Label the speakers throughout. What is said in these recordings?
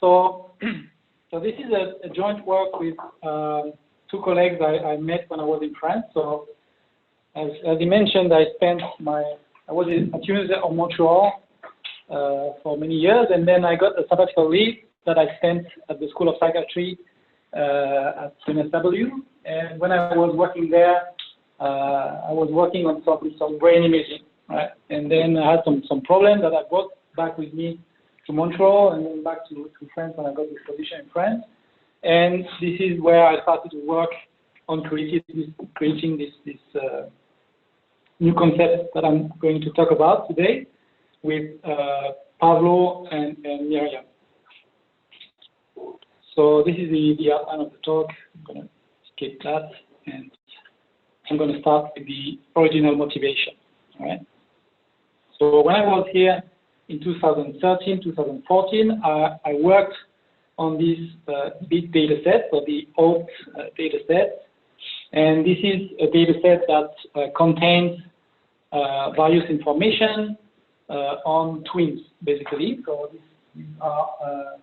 Speaker 1: So, so this is a joint work with two colleagues I met when I was in France. So, as he mentioned, I was at University of Montreal for many years, and then I got a sabbatical leave that I spent at the School of Psychiatry at UNSW. And when I was working there, I was working on some brain imaging, right? And then I had some problems that I brought back with me to Montreal and then back to France when I got this position in France. And this is where I started to work on creating this new concept that I'm going to talk about today with Pavlo and Miriam. So this is the outline of the talk. I'm going to skip that, and I'm going to start with the original motivation. All right. So when I was here in 2013, 2014, I worked on this big data set, or the old data set. And this is a data set that contains various information on twins, basically. So these are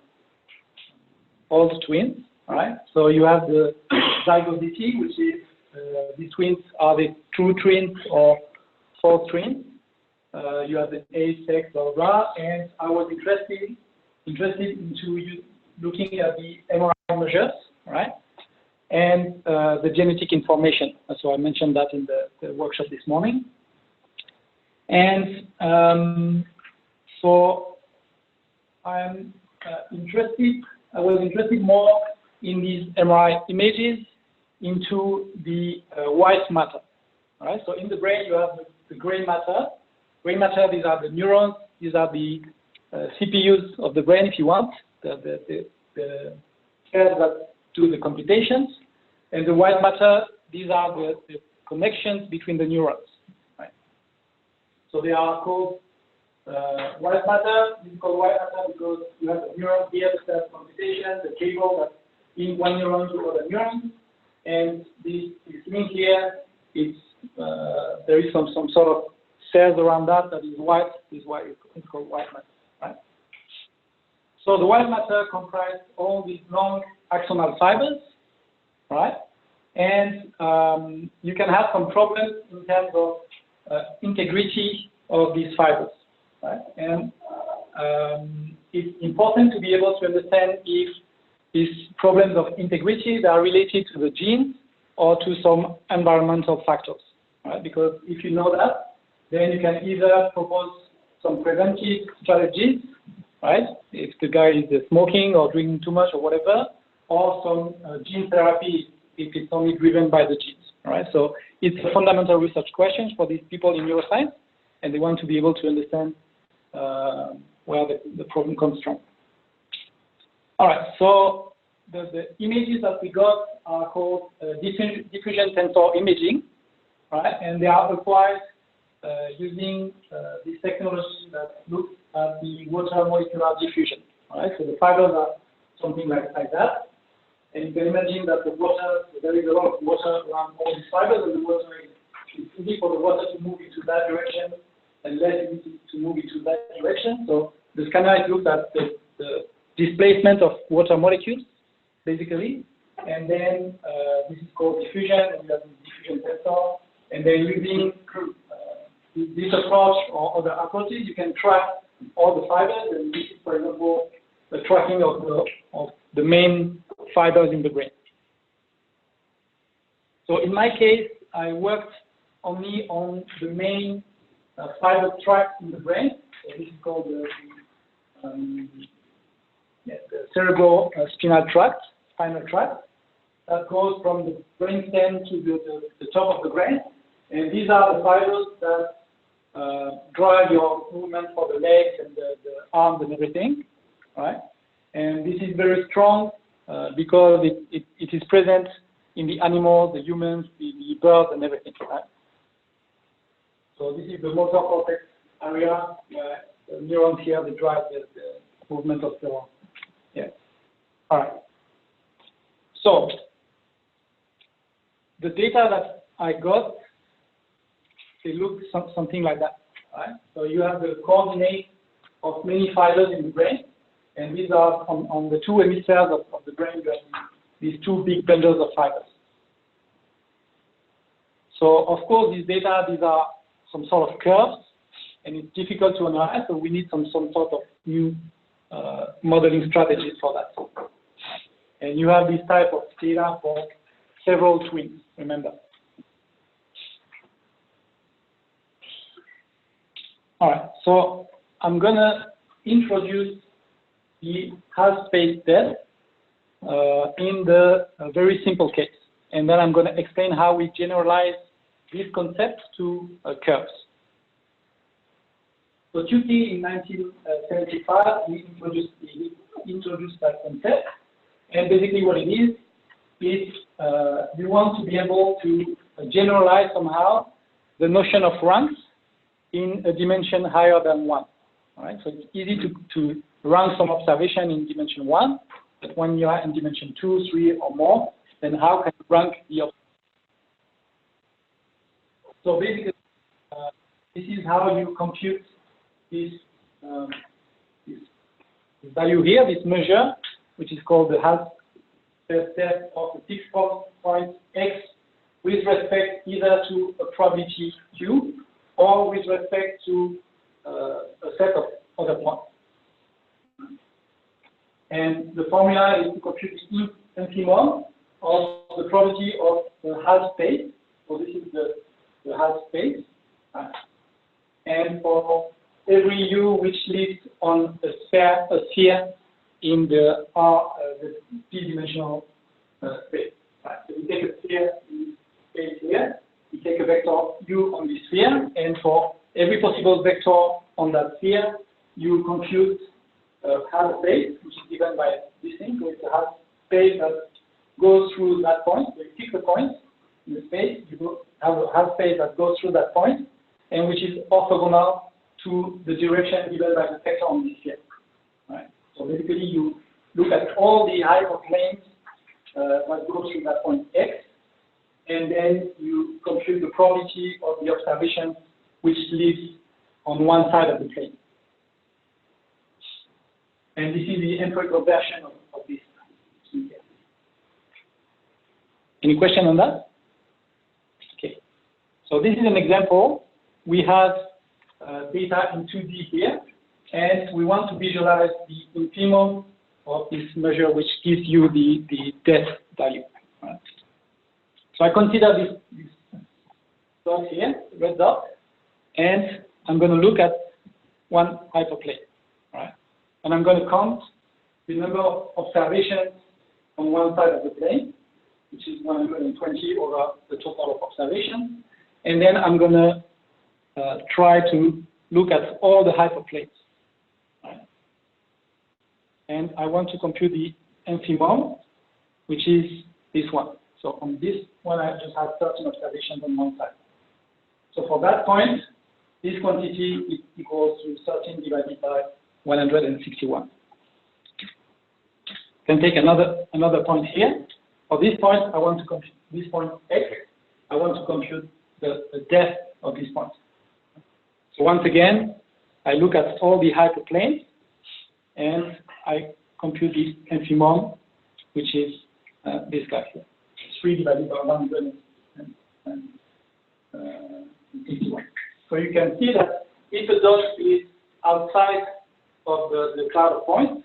Speaker 1: all twins, right? So you have the zygosity, which is these twins are the true twins or false twins. You have the age, sex, blah, blah, blah. And I was interested into looking at the MRI measures, right? And the genetic information. So I mentioned that in the workshop this morning. And so I was interested more in these MRI images into the white matter. All right? So in the brain, you have the gray matter. Gray matter, these are the neurons. These are the CPUs of the brain, if you want, the cells that do the computations. And the white matter, these are the connections between the neurons. Right? So they are called white matter. This is called white matter because you have the neuron here, the cell computation, the cable that link one neuron to other neurons. And this link here, there is some sort of cells around that is white. It's called white matter. Right? So the white matter comprises all these long axonal fibers. Right? And you can have some problems in terms of integrity of these fibers. Right? And it's important to be able to understand if these problems of integrity they are related to the genes or to some environmental factors. Right? Because if you know that, then you can either propose some preventive strategies, right? If the guy is smoking or drinking too much or whatever, or some gene therapy if it's only driven by the genes, right? So it's a fundamental research question for these people in neuroscience, and they want to be able to understand where the problem comes from. All right, so the images that we got are called diffusion tensor imaging, right? And they are acquired using this technology that looks at the water molecular diffusion, right? So the fibers are something like that. And you can imagine that there is a lot of water around all these fibers, and the water is easy for the water to move into that direction and less easy to move into that direction. So the scanner looks at the displacement of water molecules, basically. And then this is called diffusion, and you have the diffusion tensor. And then using this approach or other approaches, you can track all the fibers, and this is, for example, the tracking of the main fibers in the brain. So in my case, I worked only on the main fiber tract in the brain. So this is called the cerebrospinal tract, spinal tract, that goes from the brainstem to the top of the brain. And these are the fibers that drive your movement for the legs and the arms and everything, right? And this is very strong because it is present in the animals, the humans, the birds, and everything, right? So this is the motor cortex area where the neurons here, they drive the movement of the, yeah. All right. So the data that I got, they look something like that, right? So you have the coordinate of many fibers in the brain, And these are on the two hemispheres of the brain, you have these two big bundles of fibers. So, of course, these are some sort of curves, and it's difficult to analyze, so we need some sort of new modeling strategies for that. And you have this type of data for several twins, remember. All right, so I'm going to introduce the half-space test in the very simple case. And then I'm going to explain how we generalize this concept to curves. So Tukey in 1975, he introduced that concept. And basically what it is you want to be able to generalize somehow the notion of ranks in a dimension higher than 1. All right? So it's easy to rank some observation in dimension 1, but when you are in dimension 2, 3, or more, then how can you rank the observation? So basically, this is how you compute this value here, this measure, which is called the half-space test of the fixed point x with respect either to a probability Q or with respect to a set of other points. And the formula is to compute the infimum of the probability of the half space. So this is the half space. And for every U which lives on a sphere in the p-dimensional space. Right. So we take a sphere in space here, we take a vector U on the sphere, and for every possible vector on that sphere, you compute half space, which is given by this thing. So it's a half space that goes through that point. So you pick a point in the space, you have a half space that goes through that point, and which is orthogonal to the direction given by the vector on the sphere. Right. So basically, you look at all the hyperplanes that go through that point x, and then you compute the probability of the observation which lives on one side of the plane. And this is the empirical version of this. Any question on that? Okay. So this is an example. We have data in 2D here, and we want to visualize the infimum of this measure, which gives you the depth value. Right? So I consider this dot here, red dot, and I'm going to look at one hyperplane. Right? And I'm going to count the number of observations on one side of the plane, which is 120 over the total of observations. And then I'm going to try to look at all the hyperplanes. Right? And I want to compute the infimum, which is this one. So on this one, I just have 13 observations on one side. So for that point, this quantity is equals to 13 divided by 161. Can take another point here. For this point, I want to compute this point x. I want to compute the depth of this point. So once again, I look at all the hyperplanes, and I compute this infimum, which is this guy here. 3 divided by 161. So you can see that if a dot is outside of the cloud of points,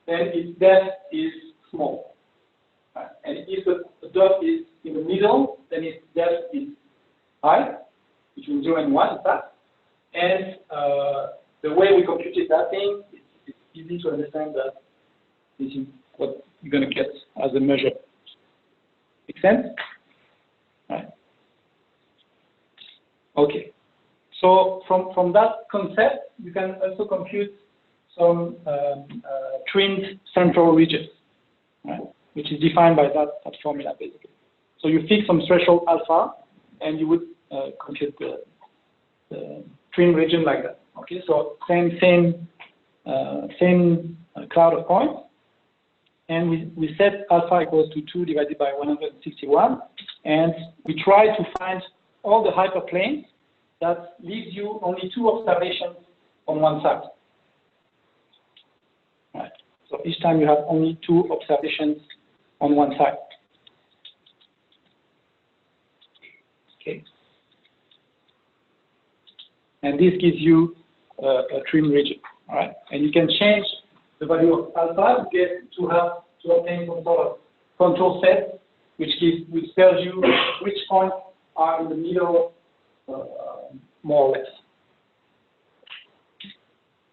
Speaker 1: then its depth is small. Right? And if the dot is in the middle, then its depth is high, between 0 and 1, in fact. And the way we computed that thing, it's easy to understand that this is what you're going to get as a measure. Make sense? Right. Okay. So from that concept, you can also compute some trimmed central regions, right? Which is defined by that formula, basically. So you fix some threshold alpha, and you would compute the trim region like that. Okay, so same cloud of points, and we set alpha equals to 2 divided by 161, and we try to find all the hyperplanes that leaves you only 2 observations on one side. Right. So each time you have only 2 observations on one side. Okay. And this gives you a trim region, all right? And you can change the value of alpha to obtain some sort of control set, which tells you which points are in the middle, more or less.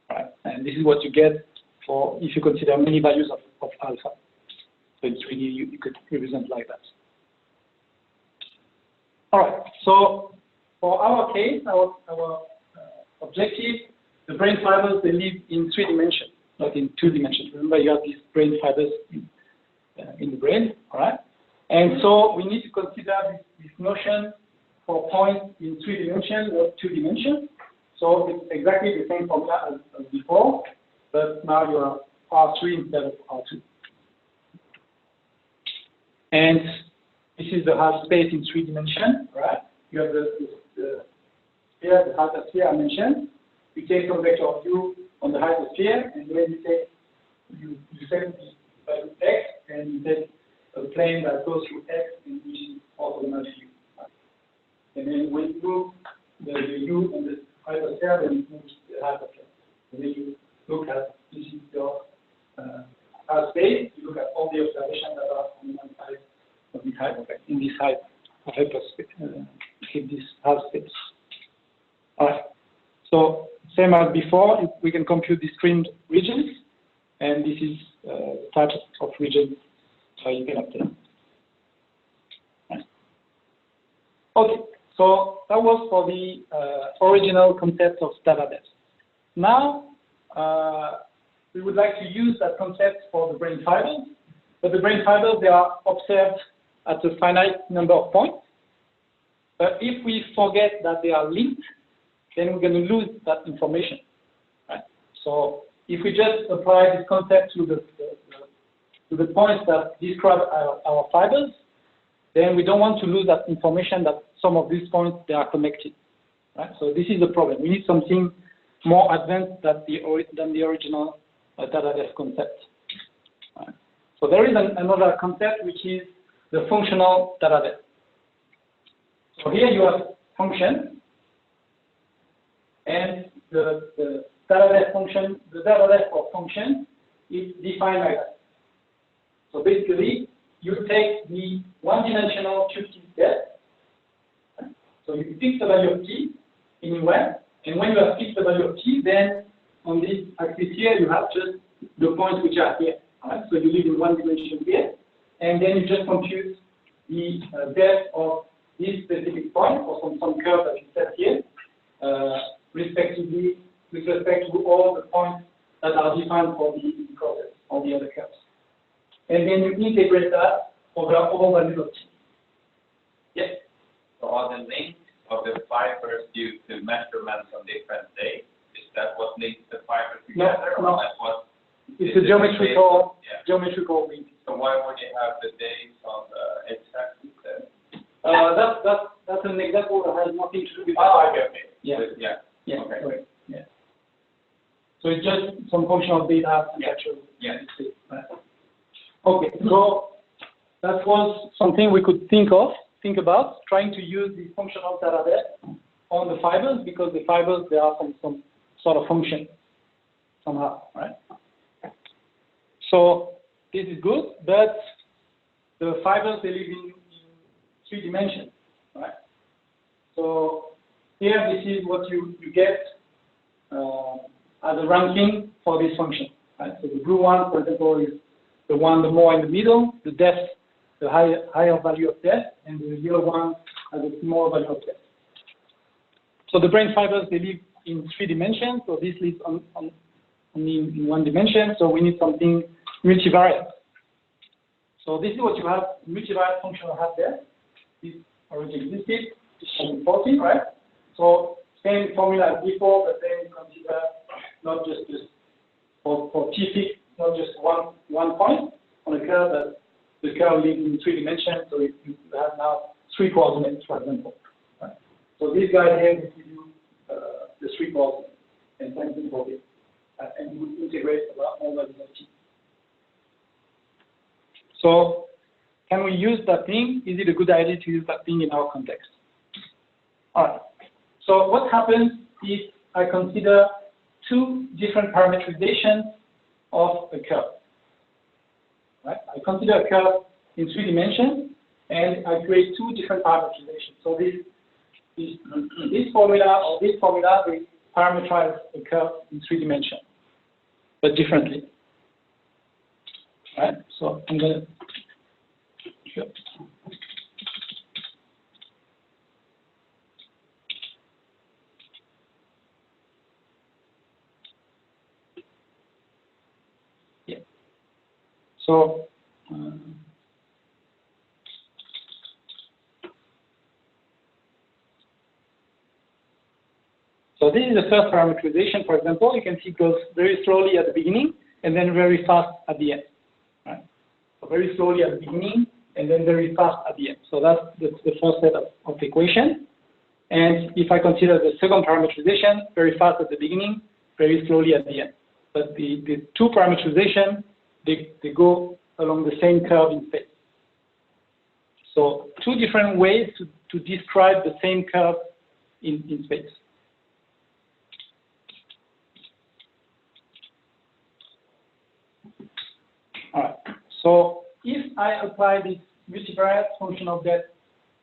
Speaker 1: All right. And this is what you get for if you consider many values of alpha. So it's really you could represent like that. All right. So for our case, our objective, the brain fibers, they live in 3 dimensions, not in 2 dimensions. Remember, you have these brain fibers in the brain, all right? And so we need to consider this notion for points in 3 dimensions or 2 dimensions. So it's exactly the same formula as before, but now you are R3 instead of R2. And this is the half space in 3 dimensions, right? You have the sphere, the hypersphere I mentioned. You take some vector of u on the hypersphere, and then you set the value x, and you take a plane that goes through x, and which is orthogonal to u. And then when you move the u on the hypersphere, then it moves the hypersphere. And then you look at this is your half space. You look at all the observations that are on one side of the hypersphere, in this hyperspace, in this half space. All right. So same as before, we can compute the trimmed regions, and this is the type of regions you can obtain. Right. Okay, so that was for the original concept of data depth. Now, we would like to use that concept for the brain fibers, but the brain fibers, they are observed at a finite number of points. But if we forget that they are linked, then we're going to lose that information. Right? So if we just apply this concept to the points that describe our fibers, then we don't want to lose that information that some of these points, they are connected. Right? So this is the problem. We need something more advanced than the original data depth concept. Right? So there is another concept, which is the functional data depth. So here you have function, and the data depth function, the data depth of function is defined like that. So basically, you take the one-dimensional Tukey depth. So you fix the value of t anywhere, and when you have fixed the value of t, then on this axis here, you have just the points which are here. Right? So you live in one dimension here, and then you just compute the depth of this specific point or some curve that you set here, respectively, with respect to all the points that are defined for the process, all the other curves. And then you integrate that over all values of t. Yes?
Speaker 2: So are the links of the fibers due to measurements on different days? Is that what links the fibers together?
Speaker 1: No,
Speaker 2: or that's what
Speaker 1: it's a geometrical link.
Speaker 2: So why would you have the days on the x-axis then?
Speaker 1: That's an example that has nothing to do with the
Speaker 2: fiber. Okay.
Speaker 1: Yeah.
Speaker 2: Yeah. Okay.
Speaker 1: Right. Yeah. So it's just some functional data and actual.
Speaker 2: Yeah.
Speaker 1: Right. Okay. So that was something we could think about, trying to use the functional data depth on the fibers, because the fibers, they are some sort of function somehow, right? So this is good, but the fibers, they live in 3 dimensions, right? So here, this is what you get as a ranking for this function, right? So the blue one, for example, is the more in the middle, the depth, the higher value of depth, and the yellow one has a smaller value of depth. So the brain fibers, they live in 3 dimensions, so this lives only in 1 dimension, so we need something multivariate. So this is what you have, multivariate functional half depth. This already existed, it's 2014, right? So same formula as before, but then consider not just for t fixed, not just one point on a curve, but the curve lives in 3 dimensions, so you have now 3 coordinates, for example. Right? So this guy here will give you the 3 coordinates and something for this. And you will integrate about all values of t. So can we use that thing? Is it a good idea to use that thing in our context? All right. So what happens if I consider two different parameterizations of a curve? Right? I consider a curve in 3 dimensions, and I create two different parameterizations. So this formula or this formula will parameterize a curve in 3 dimensions, but differently. Right? So I'm going to. Sure. Yeah. So this is the first parameterization. For example, you can see it goes very slowly at the beginning and then very fast at the end. Right? So very slowly at the beginning and then very fast at the end. So that's the first set of equation. And if I consider the second parameterization, very fast at the beginning, very slowly at the end. But the two parameterization, they go along the same curve in space. So two different ways to describe the same curve in space. All right. So if I apply this multivariate function of depth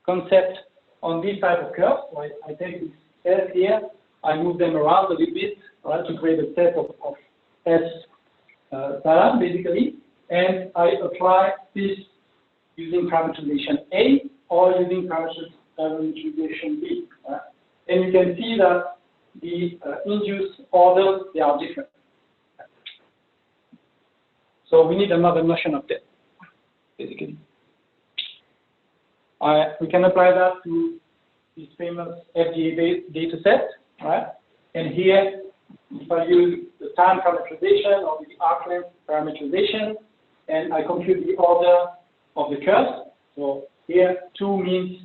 Speaker 1: concept on this type of curve, so I take this S here, I move them around a little bit, right, to create a set of S pattern, basically, and I apply this using parameterization A or using parameterization B. Right? And you can see that the induced orders, they are different. So we need another notion of depth, basically. We can apply that to this famous FDA data set, right? And here, if I use the time parameterization or the arc length parameterization, and I compute the order of the curves. So here, 2 means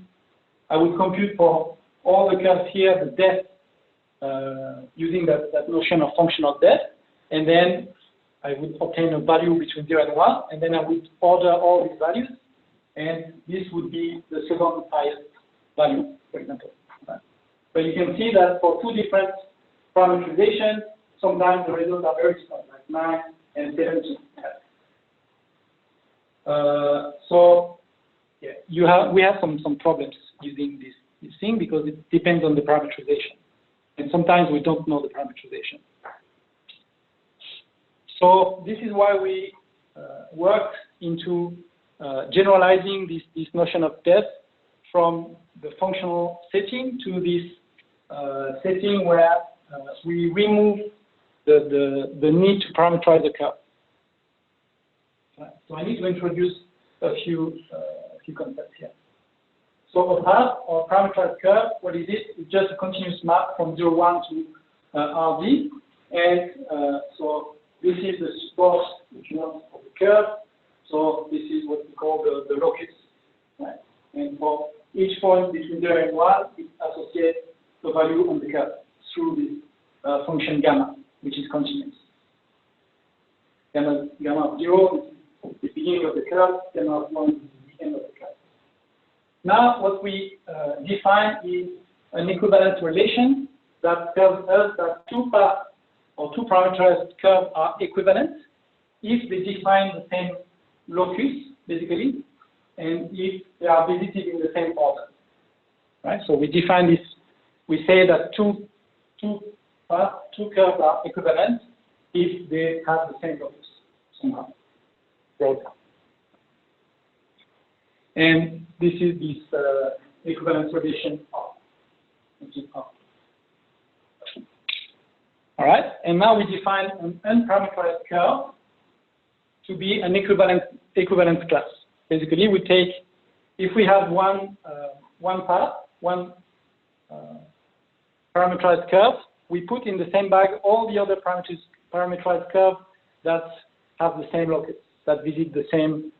Speaker 1: I would compute for all the curves here the depth using that notion of functional depth, and then I would obtain a value between 0 and 1, and then I would order all these values, and this would be the second highest value, for example. Right? But you can see that for two different parameterizations, sometimes the results are very small, like 9 and 17. So yeah, we have some problems using this thing because it depends on the parameterization, and sometimes we don't know the parameterization. So this is why we worked into generalizing this notion of depth from the functional setting to this setting where we remove the need to parameterize the curve. Right. So I need to introduce a few concepts here. So a path or parameterized curve, what is it? It's just a continuous map from 0, 1 to RD, and so this is the support, if you want, of the curve. So this is what we call the locus. Right? And for each point between 0 and 1, it associates the value on the curve through this function gamma, which is continuous. Gamma of 0 is the beginning of the curve, gamma of 1 is the end of the curve. Now what we define is an equivalence relation that tells us that two paths or two parameterized curves are equivalent if they define the same locus, basically, and if they are visited in the same order. Right? So we define this, we say that two curves are equivalent if they have the same locus somehow. And this is this equivalence relation R, which is R. All right, and now we define an unparameterized curve to be an equivalence class. Basically, we take, if we have one parameterized curve, we put in the same bag all the other parameterized curves that have the same locus, that visit the same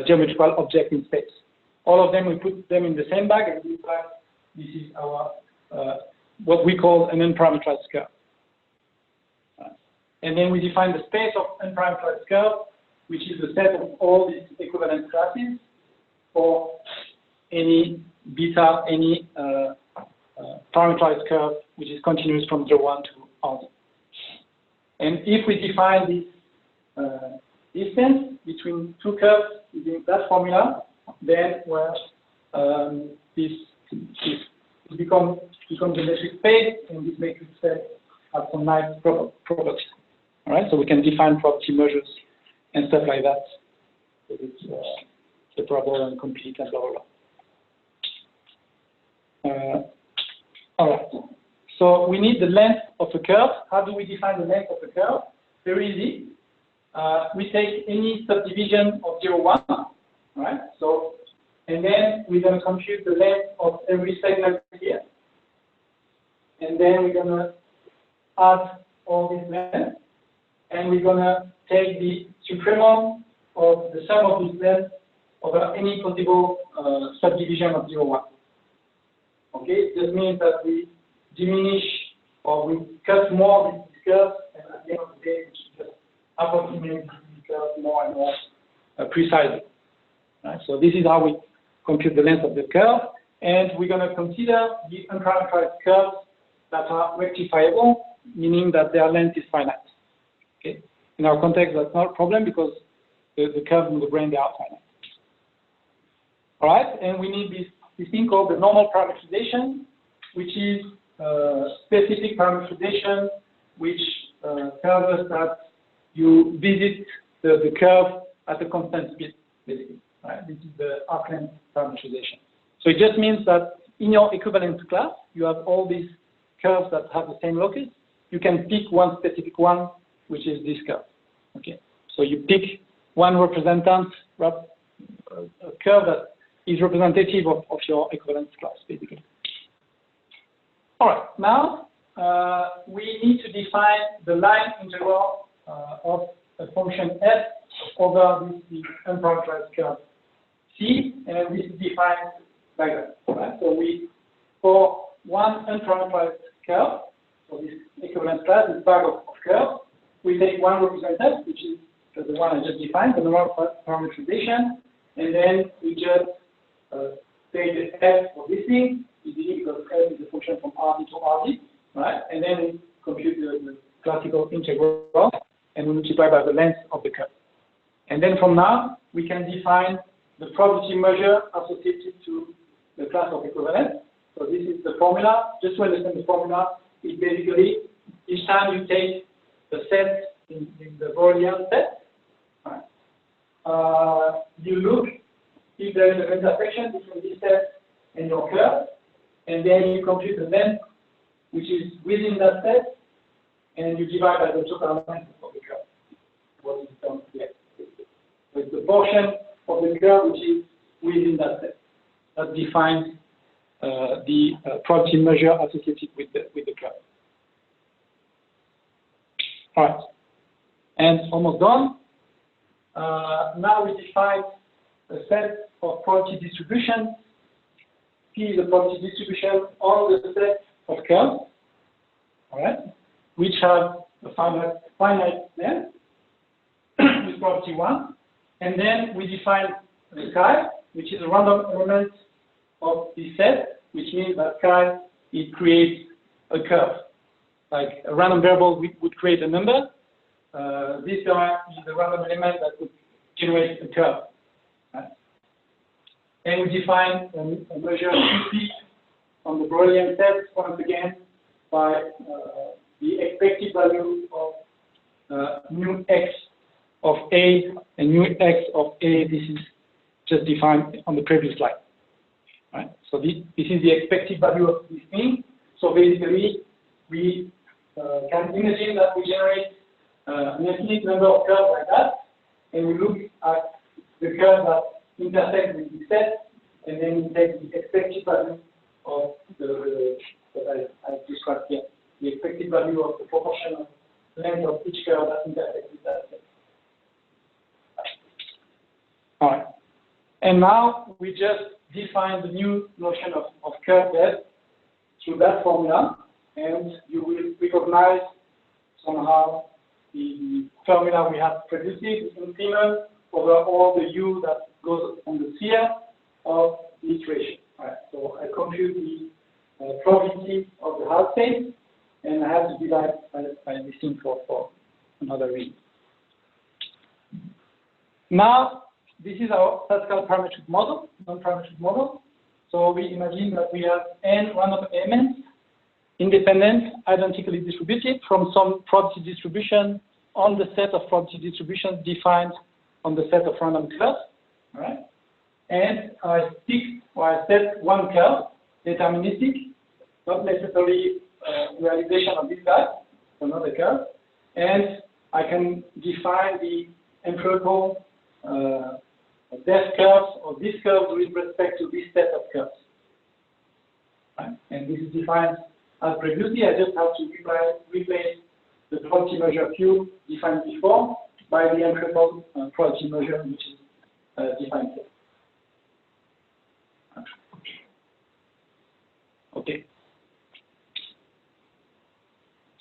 Speaker 1: geometrical object in space. All of them, we put them in the same bag, and in fact, this is our what we call an unparameterized curve. And then we define the space of unparameterized curve, which is the set of all these equivalent beta any parameterized curve which is continuous from 0, 1 to RD. And if we define this distance between two curves using that formula, then this becomes a metric space, and this metric space has some nice properties. All right, so we can define property measures and stuff like that. So it's separable and complete and blah blah. All right. So we need the length of a curve. How do we define the length of a curve? Very easy. We take any subdivision of 0, 1, right? So, and then we're going to compute the length of every segment here. And then we're going to add all these lengths. And we're going to take the supremum of the sum of these lengths over any possible subdivision of 0, 1. Okay, it just means that we diminish or we cut more with this curve, and at the end of the day, we should just approximate this curve more and more precisely. Right? So this is how we compute the length of the curve, and we're going to consider the unparameterized curves that are rectifiable, meaning that their length is finite. Okay? In our context, that's not a problem because the curves in the brain, they are finite. All right, and we need this thing called the normal parameterization, which is specific parameterization, which tells us that you visit the curve at a constant speed, basically. Right? This is the arc length parameterization. So it just means that in your equivalence class, you have all these curves that have the same locus. You can pick one specific one, which is this curve. Okay, so you pick one representant, a curve that is representative of your equivalence class, basically. All right, now we need to define the line integral of a function f over this unparameterized curve C, and this is defined like that. Right? So for one unparameterized curve, so this equivalence class, this bag of curves, we take one representant, which is the one I just defined, the normal parameterization, and then we just take the f of this thing, easily because f is a function from RD to RD, right? And then we compute the classical integral, and we multiply by the length of the curve. And then from now, we can define the probability measure associated to the class of equivalence. So this is the formula. Just to understand the formula, is basically each time you take the set in the Boolean set, right? You look if there is an intersection between this set and your curve, and then you compute the length which is within that set, and you divide by the total length of the curve. What is done here? So it's the portion of the curve which is within that set that defines the probability measure associated with the curve. All right, and almost done. Now we define a set of probability distributions. P is the probability distribution on the set of curves, all right, which have a finite length with probability 1, and then we define the chi, which is a random element of the set, which means that chi it creates a curve. Like a random variable would create a number. This chi is a random element that would generate a curve. Right? And we define a measure P on the Boolean set once again by the expected value of mu x of A and mu x of A. This is just defined on the previous slide. Right? So this is the expected value of this thing. So basically, we can imagine that we generate an infinite number of curves like that, and we look at the curve that intersect with the set, and then we take the expected value of the that I described here, the expected value of the proportional length of each curve that intersects with that set. All right, and now we just define the new notion of curve depth through that formula, and you will recognize somehow the formula we have previously, the increment over all the u that goes on the sphere of the iteration. Right. So I compute the probability of the half space, and I have to divide by this thing for another reason. Now, this is our statistical parametric model, non-parametric model. So we imagine that we have n random elements, independent, identically distributed from some probability distribution on the set of probability distributions defined on the set of random curves, right? And I set one curve, deterministic, not necessarily realization of this guy, another curve, and I can define the empirical depth curves or this curve with respect to this set of curves. Right? And this is defined as previously. I just have to replace the probability measure Q defined before by the empirical probability measure which is defined here. Okay.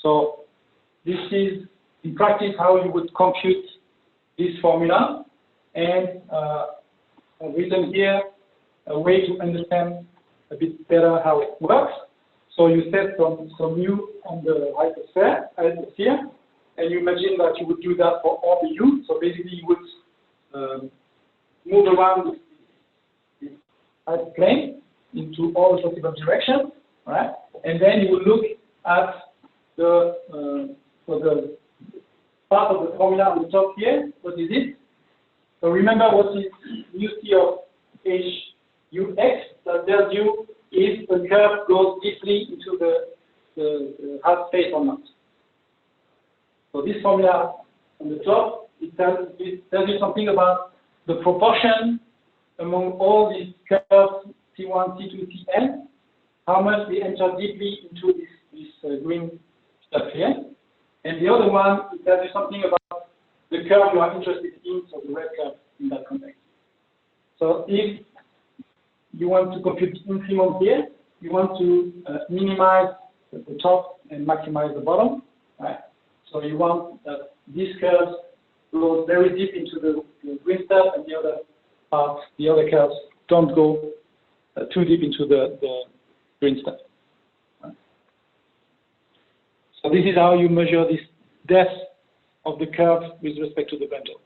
Speaker 1: So this is in practice how you would compute this formula, and I've written here a way to understand a bit better how it works. So you set some u on the hypersphere, and you imagine that you would do that for all the u. So basically you would move around this hyperplane into all the possible directions, right? And then you will look at the part of the formula on the top here. What is it? So remember what is mu c of h u x that tells you if the curve goes deeply into the half space or not. So this formula on the top, it tells you something about the proportion among all these curves C1, C2, Cn, how much they enter deeply into this green stuff here. And the other one, it tells you something about the curve you are interested in, so the red curve in that context. So if you want to compute the infimum here, you want to minimize the top and maximize the bottom, right? So you want that these curves go very deep into the green stuff, and the other curves don't go too deep into the green stuff. Right? So this is how you measure this depth of the curve with respect to the bundle.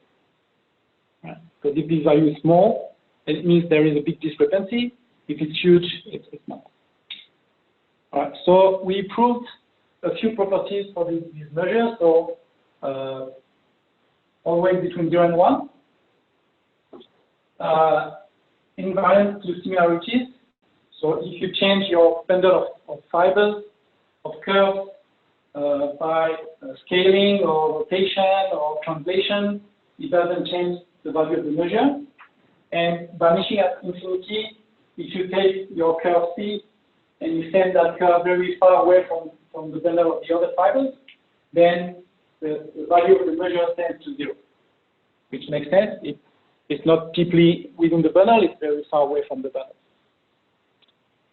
Speaker 1: Right? Because if this value is small, it means there is a big discrepancy. If it's huge, it's not. All right. So we proved a few properties for these measures. So always between 0 and 1. Invariant to similarities. So if you change your bundle of fibers, of curves, by scaling or rotation or translation, it doesn't change the value of the measure. And vanishing at infinity, if you take your curve C and you send that curve very far away from the bundle of the other fibers, then the value of the measure tends to 0, which makes sense. It's not deeply within the bundle, it's very far away from the bundle.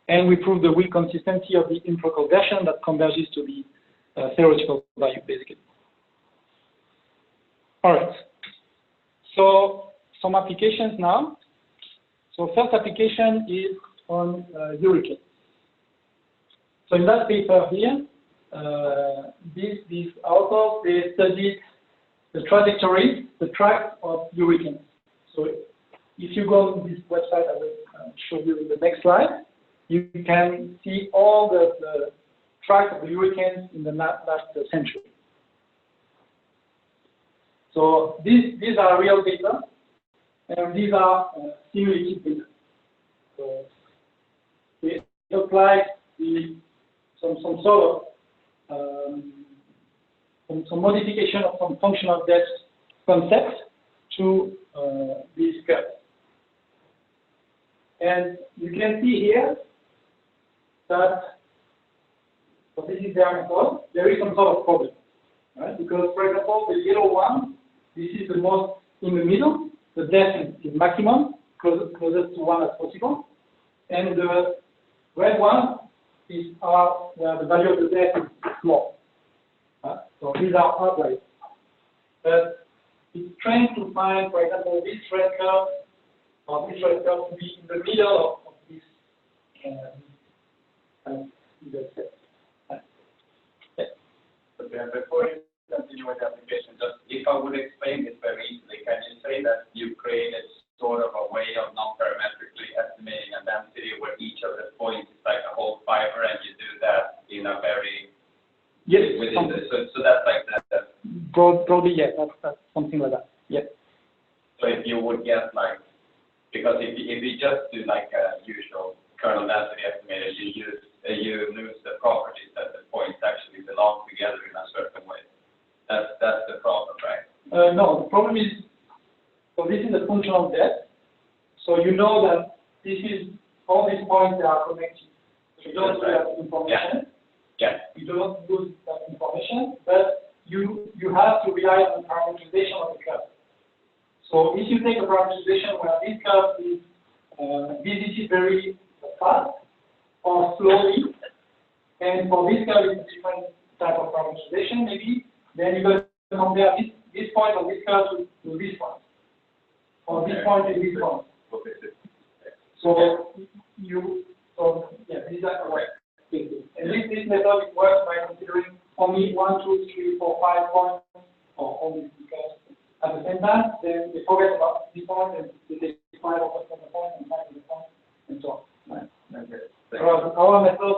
Speaker 1: And we prove the Will consistency of the empirical version that converges to the theoretical value, basically. All right. So some applications now. So first application is on Euclid. So in that paper here, these authors, they studied the trajectories, the tracks of Euclideans. So if you go on this website, I will show you in the next slide, you can see all the tracks of the Euclideans in the last century. So these are real data, and these are simulated data. So we apply some sort of some modification of some functional depth concept to these curves. And you can see here that, so this is their method, there is some sort of problem, right? Because, for example, the yellow one, this is the most in the middle, the depth is maximum, closest to 1 as possible, and the red one is where the value of the depth is small. So these are outliers. But it's trying to find, for example, this red curve or this red curve to be in the middle of this
Speaker 2: Before you continue with the application, just if I would explain this very easily, can you say that you created sort of a way of non-parametrically estimating a density where each of the points is like a whole fiber, and you do that in a very so that's like that.
Speaker 1: Broadly, yes, that's something like that. Yeah.
Speaker 2: So if you would get like, because if you just do like a usual kernel density estimator, you lose the properties that the points actually belong together in a certain way. That's the problem, right?
Speaker 1: No, the problem is, so this is a function of depth. So you know that this is, all these points that are connected. So you don't lose that information.
Speaker 2: Yeah.
Speaker 1: You don't lose that information, but you have to rely on the parameterization of the curve. So if you take a parameterization where this curve is visited very fast or slowly, and for this curve it's a different type of parameterization maybe, then you're going to compare this point on this curve to this point, or this point to this point. So these are correct. And this method works by considering only 1, 2, 3, 4, 5 points, or all these curves at the same time. Then they forget about this point and they take 5 of the point and 5 of the point and so on. Right? Okay. So our method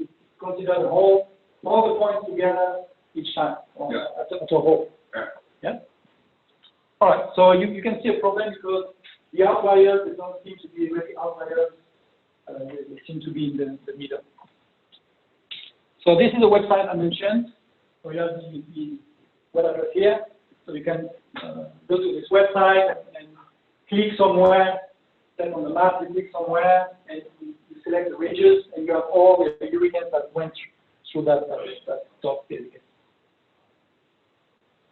Speaker 1: is consider all the points together each time, or at a whole. Yeah. All right. So you can see a problem because the outliers, they don't seem to be really outliers. They seem to be in the middle. So this is the website I mentioned. So you have the web address here. So you can go to this website and click somewhere, then on the map you click somewhere, and you select the regions, and you have all the hurricanes that went through that top basically.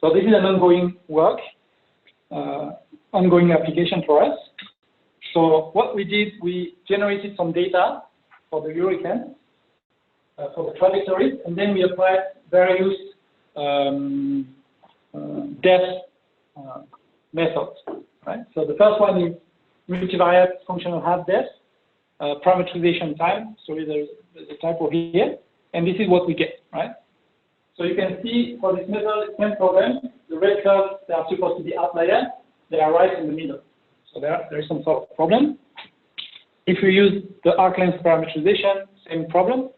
Speaker 1: So this is an ongoing work, ongoing application for us. So what we did, we generated some data for the hurricane, for the trajectories, and then we applied various depth methods. Right. So the first one is multivariate functional half depth, parametrization time. So there's a typo here, and this is what we get. Right. So you can see for this method, same problem. The red curves, they are supposed to be outlier. They are right in the middle. So there is some sort of problem. If you use the arc length parameterization, same problem.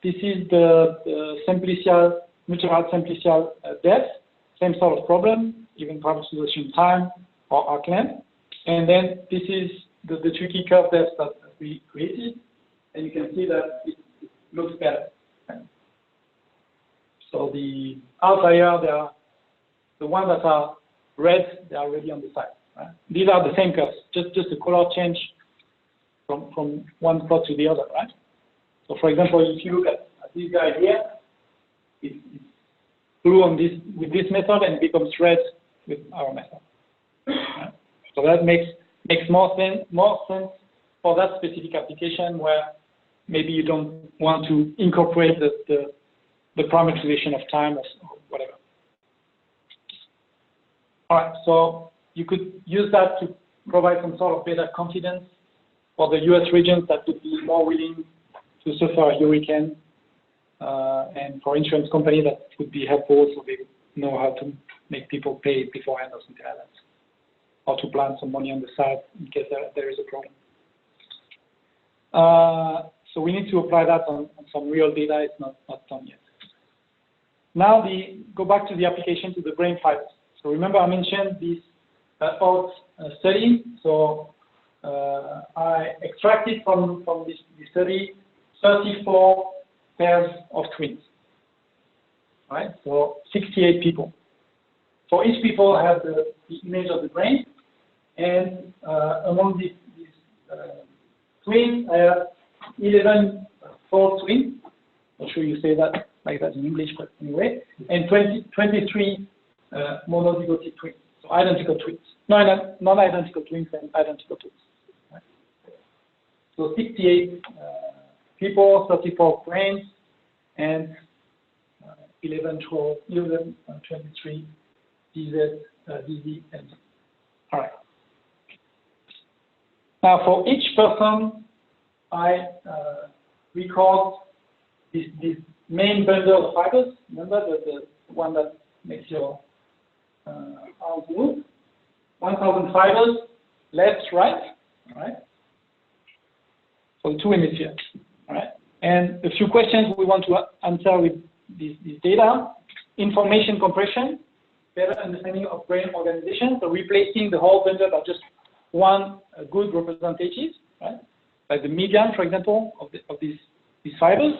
Speaker 1: This is the simplicial, multivariate simplicial depth, same sort of problem, even parameterization time or arc length. And then this is the Tukey curve depth that we created, and you can see that it looks better. So the outlier, they are the ones that are red, they are already on the side. Right? These are the same curves, just the color change from one plot to the other, right? So for example, if you look at this guy here, it's blue on this with this method and becomes red with our method. Right? So that makes more sense for that specific application where maybe you don't want to incorporate the parameterization of time or whatever. All right, so you could use that to provide some sort of better confidence for the US regions that would be more willing to suffer a hurricane, and for insurance companies that would be helpful so they know how to make people pay beforehand or something like that, or to plan some money on the side in case there is a problem. So we need to apply that on some real data. It's not done yet. Now go back to the application to the brain fibers. So remember I mentioned this odd study. So I extracted from this study 34 pairs of twins. Right? So 68 people. For each people have the image of the brain, and among these twins, I have 11 false twins. I'm sure you say that like that in English, but anyway, and 23 monozygotic twins, so identical twins. Non-identical twins and identical twins. Right? So 68 people, 34 brains, and 23 DZ, and all right. Now, for each person, I record this main bundle of fibers. Remember the one that makes your arms move. 1,000 fibers, left, right, all right? For the two hemispheres, all right? And a few questions we want to answer with this data. Information compression, better understanding of brain organization, so replacing the whole bundle by just one good representative, right? Like the median, for example, of these fibers.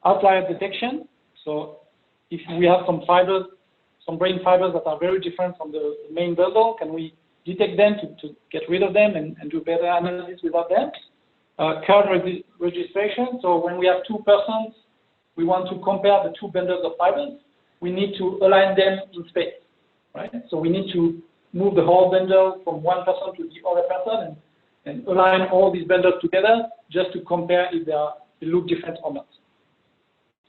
Speaker 1: Outlier detection, so if we have some fibers, some brain fibers that are very different from the main bundle, can we detect them to get rid of them and do better analysis without them? Curve registration, so when we have two persons, we want to compare the two bundles of fibers, we need to align them in space, right? So we need to move the whole bundle from one person to the other person and align all these bundles together just to compare if they look different or not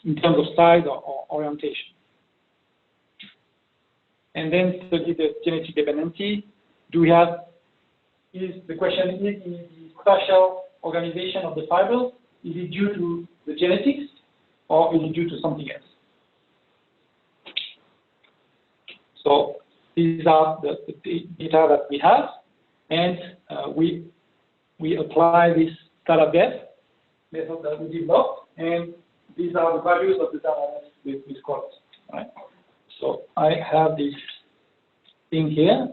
Speaker 1: in terms of size or orientation. And then study the genetic dependency. The question is the spatial organization of the fibers, is it due to the genetics or is it due to something else? So these are the data that we have, and we apply this data depth method that we developed, and these are the values of the data with colors, right? So I have this thing here.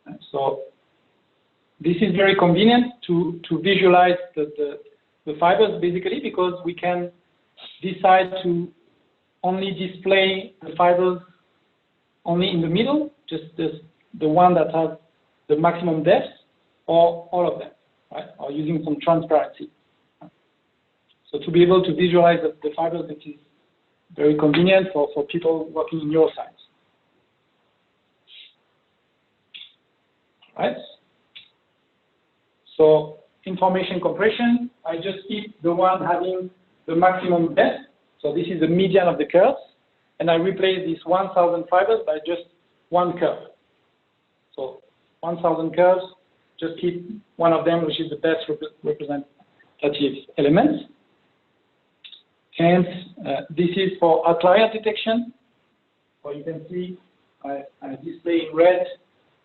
Speaker 1: And so this is very convenient to visualize the fibers, basically, because we can decide to only display the fibers only in the middle, just the one that has the maximum depth, or all of them, right? Or using some transparency. So to be able to visualize the fibers, it is very convenient for people working in neuroscience. Right? So information compression, I just keep the one having the maximum depth. So this is the median of the curves, and I replace these 1,000 fibers by just one curve. So 1,000 curves, just keep one of them, which is the best representative element. And this is for outlier detection. So you can see I display in red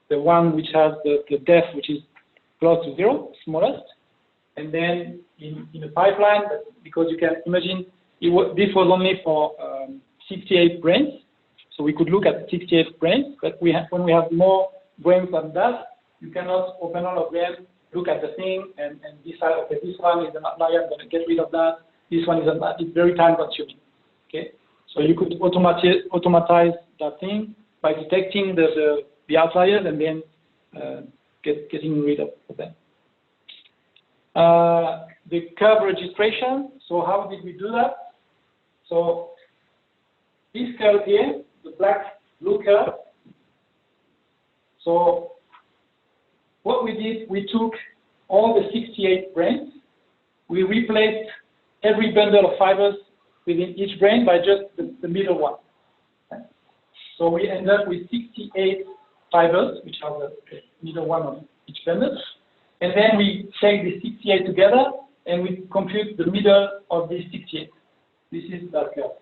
Speaker 1: the one which has the depth which is close to 0, smallest. And then in the pipeline, because you can imagine this was only for 68 brains. So we could look at 68 brains, but when we have more brains than that, you cannot open all of them, look at the thing, and decide, okay, this one is an outlier, I'm going to get rid of that. This one is it's very time consuming. Okay, so you could automatize that thing by detecting the outliers and then getting rid of them. The curve registration. So how did we do that? So this curve here, the blue curve. So what we did, we took all the 68 brains, we replaced every bundle of fibers within each brain by just the middle one. Okay. So we end up with 68 fibers, which are the middle one of each bundle. And then we take the 68 together and we compute the middle of these 68. This is that curve.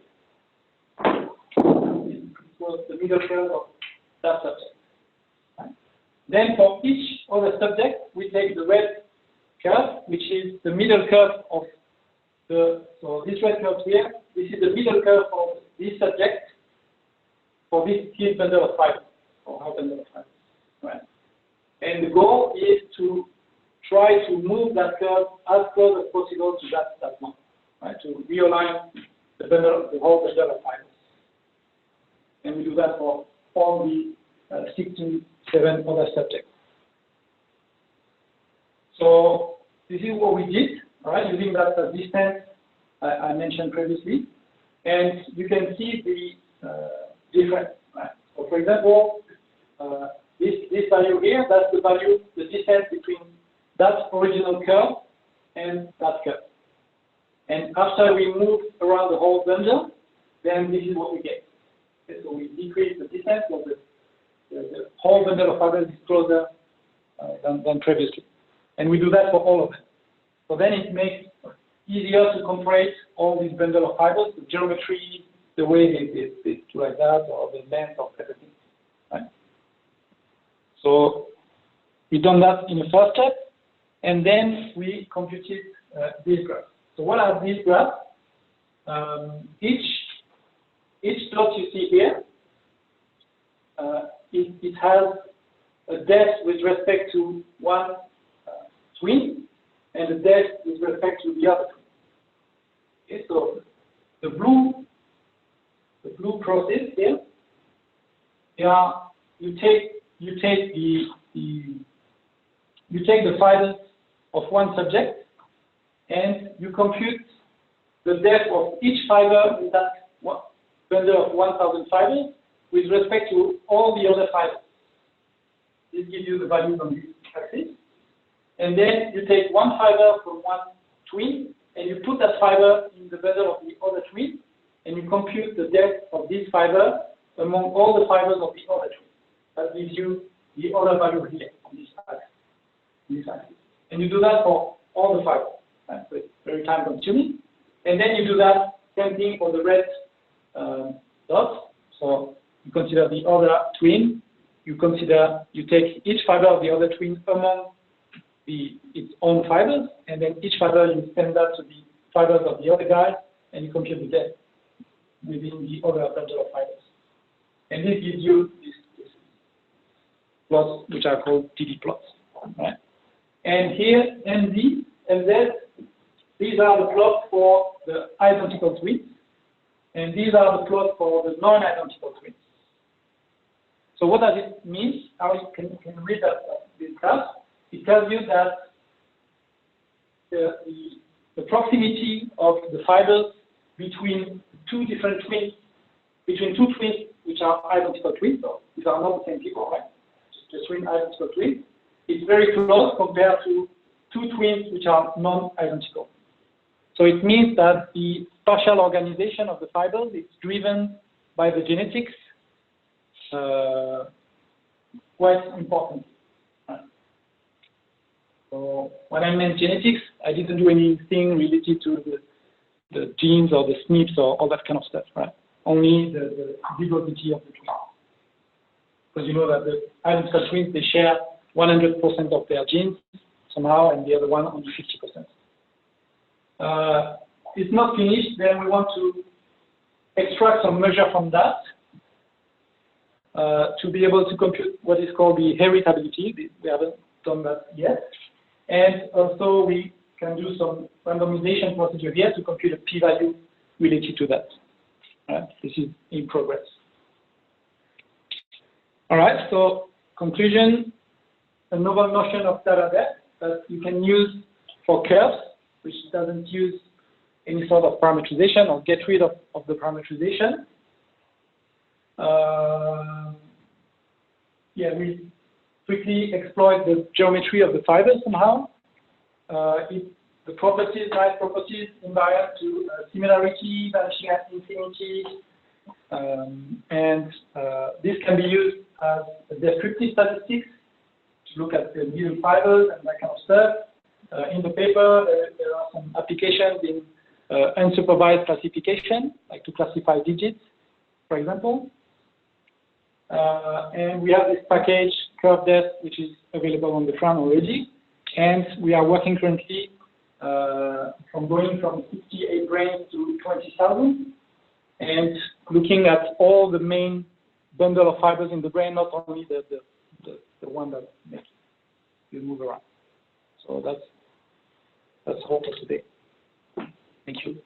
Speaker 1: This was the middle curve of that subject. Okay. Then for each other subject, we take the red curve, which is the middle curve of so this red curve here, this is the middle curve of this subject for this key bundle of fibers, or half bundle of fibers, right? And the goal is to try to move that curve as close as possible to that one, right? To realign the whole bundle of fibers. And we do that for all the 67 other subjects. So this is what we did. All right, using that distance I mentioned previously, and you can see the difference. Right? So, for example, this value here, that's the value, the distance between that original curve and that curve. And after we move around the whole bundle, then this is what we get. Okay, so we decrease the distance, so the whole bundle of fibers is closer than previously. And we do that for all of them. So then it makes it easier to compare all these bundle of fibers, the geometry, the way they do like that, or the length of everything. Right? So we've done that in the first step, and then we computed these graphs. So what are these graphs? Each dot you see here, it has a depth with respect to one twin, and a depth with respect to the other twin. Okay, so the blue process here, you take the fibers of one subject, and you compute the depth of each fiber in that bundle of 1,000 fibers with respect to all the other fibers. This gives you the values on this axis. And then you take one fiber from one twin, and you put that fiber in the bundle of the other twin, and you compute the depth of this fiber among all the fibers of the other twin. That gives you the other value here on this axis. And you do that for all the fibers. Right? So it's very time consuming. And then you do that same thing for the red dots. So you consider the other twin. You take each fiber of the other twin among its own fibers, and then each fiber you send that to the fibers of the other guy, and you compute the depth within the other bundle of fibers. And this gives you these plots, which are called TD plots. Right? And here, NZ, NZ, these are the plots for the identical twins, and these are the plots for the non-identical twins. So what does it mean? How you can read this graph? It tells you that the proximity of the fibers between two different twins, between two twins which are identical twins, so these are not the same people, right? Just twin identical twins, it's very close compared to two twins which are non-identical. So it means that the spatial organization of the fibers is driven by the genetics quite important. So when I meant genetics, I didn't do anything related to the genes or the SNPs or all that kind of stuff, right? Only the vigority of the twins. Because you know that the identical twins, they share 100% of their genes somehow, and the other one only 50%. It's not finished, then we want to extract some measure from that to be able to compute what is called the heritability. We haven't done that yet. And also we can do some randomization procedure here to compute a p-value related to that. This is in progress. All right, so conclusion, a novel notion of data depth that you can use for curves, which doesn't use any sort of parametrization or get rid of the parametrization. We quickly exploit the geometry of the fibers somehow. The properties, nice properties, invariant to similarity, vanishing at infinity, and this can be used as a descriptive statistics to look at the middle fibers and that kind of stuff. In the paper, there are some applications in unsupervised classification, like to classify digits, for example. And we have this package, curve depth, which is available on the front already. And we are working currently from going from 68 brains to 20,000 and looking at all the main bundle of fibers in the brain, not only the one that makes you move around. So that's all for today. Thank you.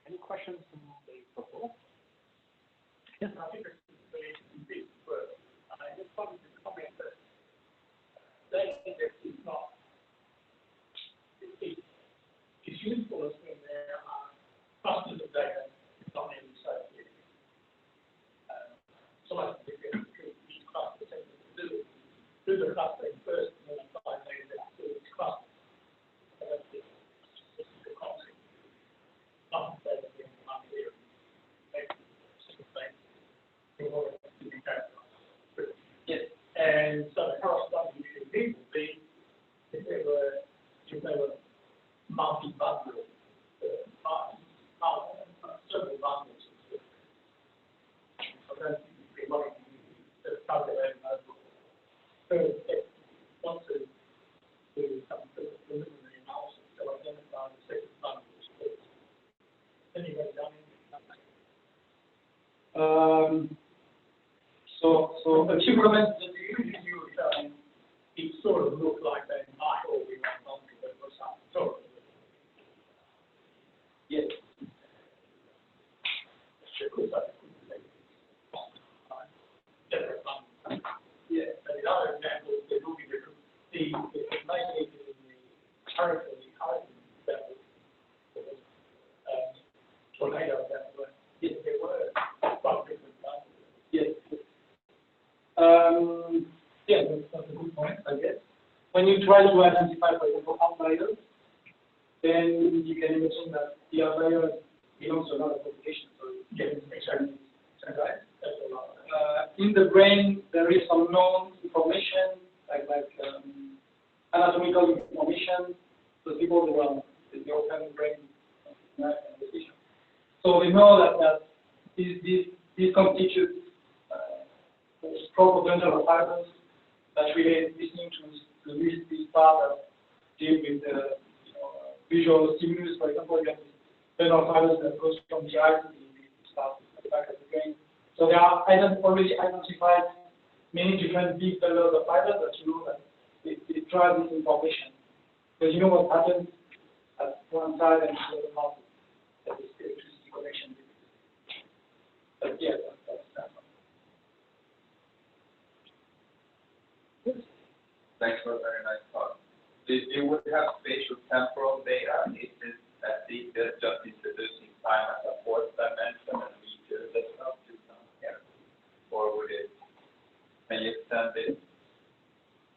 Speaker 3: Any questions from the proposal?
Speaker 1: Yes.
Speaker 3: I think I just wanted to comment that it's not. It's useful as when there are clusters of data not in associated. So much of the these clusters have to do with if they were multi-bundle, several bundles. So then you'd be wanting to calculate those. Third step, want to do some preliminary analysis to identify the second bundles. Then you've got done So the two elements that you were showing, it sort of looked like they might all be on to it or something. Sort of. Yes. Yeah. And the other example is it will be different. It may be in the currently example, tornado example. Yes, there were quite different examples. Yes. Yeah, that's a good point, I guess. When you try to identify, for example, outliers, then you can imagine that the outliers belongs to another complication. So you can exactly right. In the brain, there is some known information, like anatomical information. So people who are in the open brain investigation. So we know that these constitute pro-potential fibers that relate listening to this part that deal with the visual stimulus. For example, you have neural fibers that goes from the eye to the part at the back of the brain. So there are already identified many different big bundles of fibers that that they drive this information. Because you know what happens at one side and the other part of the electricity connection. But yeah, that's
Speaker 2: Thanks for a very nice talk. You would have spatial temporal data. Is it that just introducing time as a fourth dimension and meter the stuff to some here? Or would it, can you extend it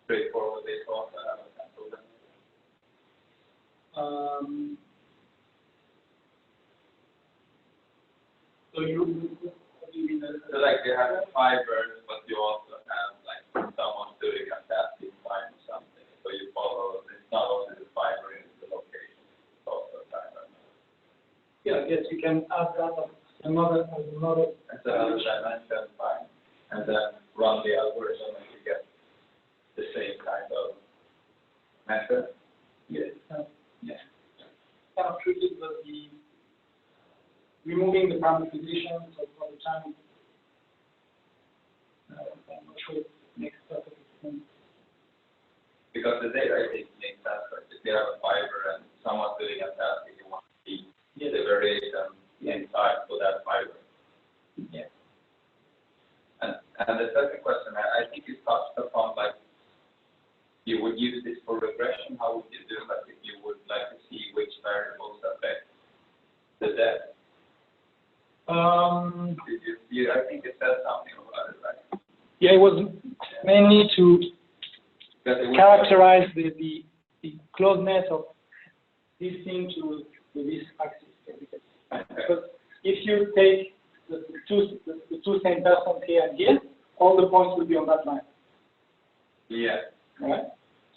Speaker 2: straightforwardly to also have a temporal dimension?
Speaker 1: So what do you mean?
Speaker 2: So like you have fibers, but you also have like someone doing a task in time or something. So you follow, it's not only the fiber in the location, it's also a fiber.
Speaker 1: Yeah, yes, you can add that as another.
Speaker 2: It's another dimension, fine. And then run the algorithm and you get the same kind of method.
Speaker 1: Yes. Yeah. Kind of tricky because removing the parameterization of the time. I'm not sure it makes perfect sense.
Speaker 2: Because the data I think makes sense. Like if you have a fiber and someone's doing a task and you want to see the variation inside for that fiber.
Speaker 1: Yeah.
Speaker 2: And the second question, I think you touched upon like you would use this for regression. How would you do that if you would like to see which variables affect the depth? I think it said something about it, right?
Speaker 1: Yeah, it was mainly to characterize the closeness of this thing to this axis. Because if you take the two same persons here and here, all the points will be on that line.
Speaker 2: Yeah.
Speaker 1: Right?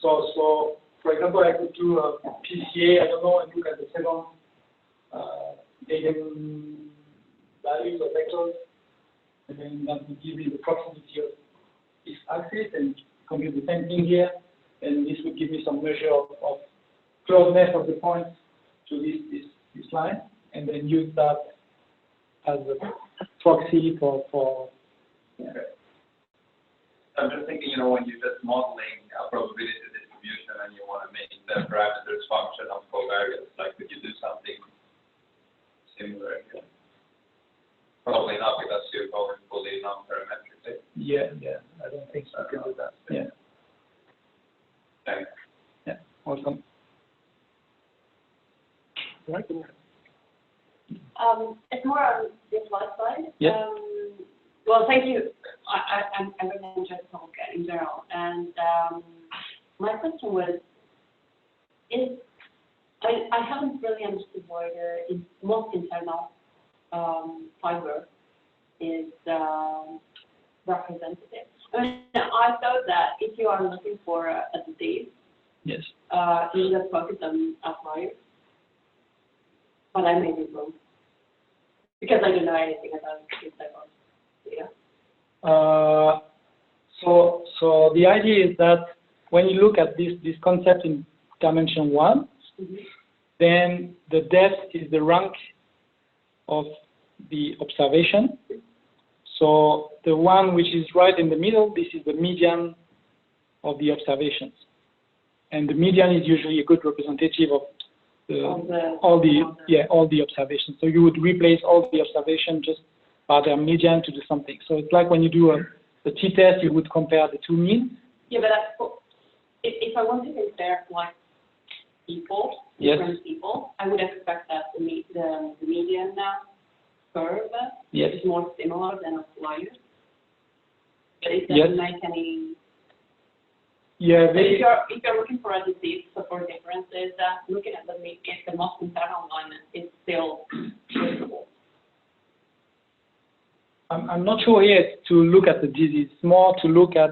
Speaker 1: So for example, I could do a PCA, I don't know, and look at the seven eigen values or vectors, and then that will give me the proximity of this axis, and compute the same thing here, and this would give me some measure of closeness of the points to this line, and then use that as a proxy for yeah.
Speaker 2: Okay. I'm just thinking, when you're just modeling a probability distribution and you want to make the parameters function of covariance, like could you do something similar here? Probably not, because you're going fully non-parametric.
Speaker 1: Yeah, I don't think so. You can do that. Yeah.
Speaker 2: Thanks.
Speaker 1: Yeah, welcome. Right.
Speaker 4: It's more on the slide side.
Speaker 1: Yeah.
Speaker 4: Well, thank you. I really enjoyed the talk in general. And my question was, I haven't really understood why the most internal fiber is representative. I mean, I thought that if you are looking for a disease,
Speaker 1: Yes.
Speaker 4: You just focus on outliers. But I may be wrong. Because I don't know anything about this type of data.
Speaker 1: So the idea is that when you look at this concept in dimension 1, then the depth is the rank of the observation. So the one which is right in the middle, this is the median of the observations. And the median is usually a good representative of all the observations. So you would replace all the observations just by their median to do something. So it's like when you do the t-test, you would compare the two means.
Speaker 4: Yeah, but if I want to compare like people, different people, I would expect that the median curve is more similar than outliers. But it doesn't make any.
Speaker 1: Yeah,
Speaker 4: if you're looking for a disease for differences, looking at the most internal one is still reasonable.
Speaker 1: I'm not sure here to look at the disease, more to look at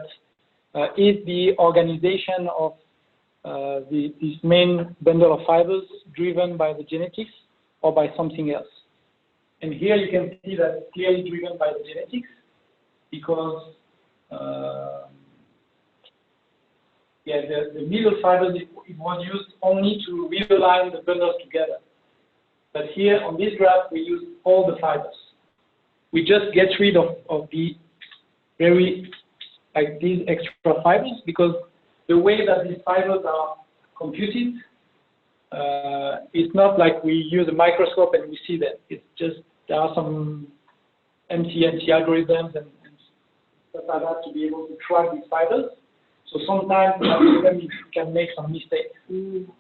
Speaker 1: is the organization of this main bundle of fibers driven by the genetics or by something else. And here you can see that it's clearly driven by the genetics because the middle fibers, it was used only to realign the bundles together. But here on this graph, we use all the fibers. We just get rid of the these extra fibers because the way that these fibers are computed, it's not like we use a microscope and we see that. It's just there are some MT algorithms and stuff like that to be able to track these fibers. So sometimes you can make some mistakes.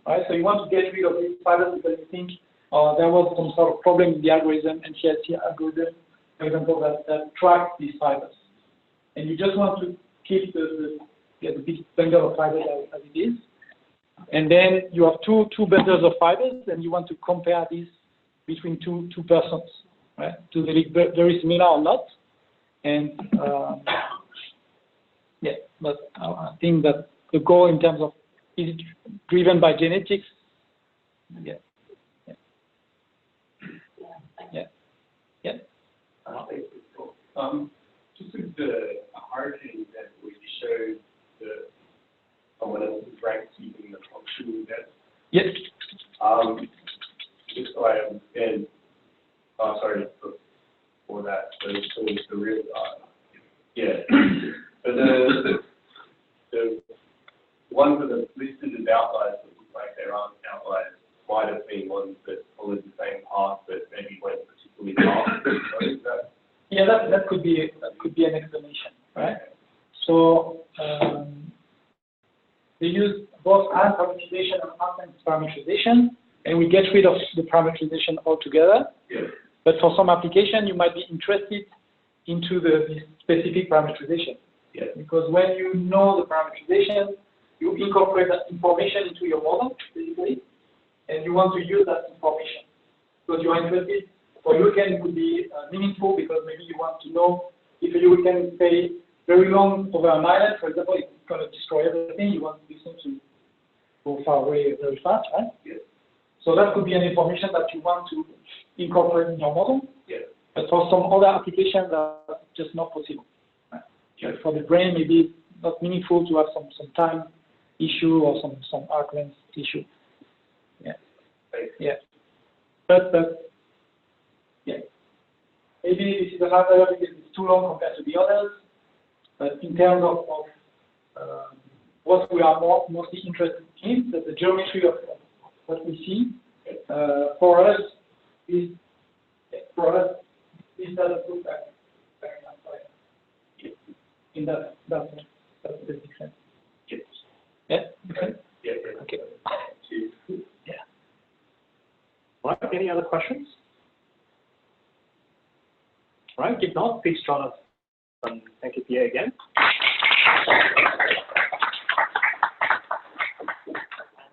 Speaker 1: Right? So you want to get rid of these fibers because you think there was some sort of problem in the algorithm, MT algorithm, for example, that tracks these fibers. And you just want to keep the big bundle of fibers as it is. And then you have two bundles of fibers, and you want to compare these between two persons, right? Do they look very similar or not? And but I think that the goal in terms of is it driven by genetics?
Speaker 5: Just with the hurricane that we showed someone else's rank using the functional depth.
Speaker 1: Yes.
Speaker 5: Just so I understand. Sorry for that. So the real but the ones that are listed as outliers that look like they aren't outliers might have been ones that followed the same path but maybe went particularly fast. So is that?
Speaker 1: Yeah, that could be an explanation, right? So they use both parameterization and parameterization, and we get rid of the parameterization altogether.
Speaker 5: Yeah.
Speaker 1: But for some application, you might be interested into the specific parameterization.
Speaker 5: Yeah.
Speaker 1: Because when you know the parameterization, you incorporate that information into your model, basically, and you want to use that information because you are interested. For Euclidean, it would be meaningful because maybe you want to know if you can stay very long over an island, for example, it's going to destroy everything. You want this thing to go far away very fast, right?
Speaker 5: Yes.
Speaker 1: So that could be an information that you want to incorporate in your model.
Speaker 5: Yes.
Speaker 1: But for some other applications, that's just not possible. Right?
Speaker 5: Yes.
Speaker 1: For the brain, maybe it's not meaningful to have some time issue or some arc length issue. Yeah.
Speaker 5: Thanks.
Speaker 1: Yeah. But yeah. Maybe this is another because it's too long compared to the others. But in terms of what we are mostly interested in, the geometry of what we see, for us, this doesn't look like very nice. In that specific sense.
Speaker 5: Yes.
Speaker 1: Yeah? Okay.
Speaker 5: Yeah.
Speaker 1: Okay.
Speaker 5: Yeah.
Speaker 6: All right, any other questions? All right, if not, please join us. Thank you, Pierre, again.